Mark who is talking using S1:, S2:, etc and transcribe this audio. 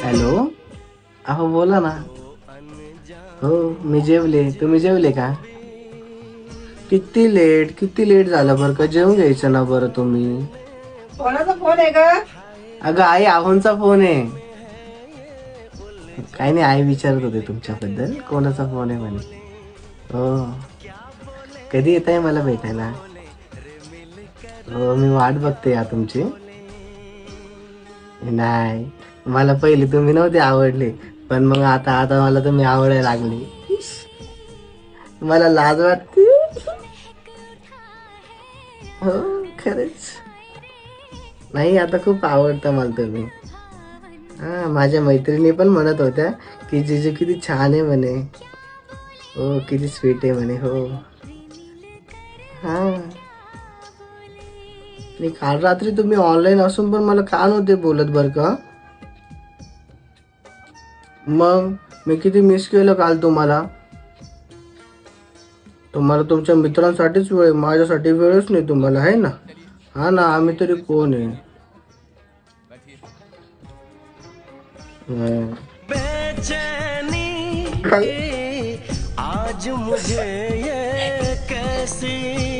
S1: Hello. अहो बोला ना. हो मी जेवले, तुम्ही जेवले का? किती लेट झालं बरं का, जेवून घ्यायचं ना बरं तुम्ही.
S2: कोणाचा फोन आहे ग?
S1: अगं आई आहोंचा फोन आहे. काही नाही, आई विचारत होते तुमच्याबद्दल, कोणाचा फोन आहे म्हणे. हो. कधी येत आहे मला भेटायला? हो मी वाट बघते या तुमची. नाही, मला पहिले तुम्ही नव्हते आवडले, पण मग आता आता मला तुम्ही आवडायला लागले. मला लाज वाटते. हो खरंच. नाही आता खूप आवडतं मला तुम्ही. हा माझ्या मैत्रिणी पण म्हणत होत्या की जिजू किती छान आहे म्हणे. हो किती स्वीट आहे म्हणे. हो. हा. आणि काल रात्री तुम्ही ऑनलाईन असून पण मला का नव्हते बोलत बरं का? मग मी किती मिस केलं काल तुम्हाला. तुम्हाला तुमच्या मित्रांसाठीच वेळ, माझ्यासाठी वेळच नाही तुम्हाला, आहे ना. हा ना, आम्ही तरी कोण आहे. हं.
S3: बेचैनी
S1: काय?
S3: आज मुझे ये कैसी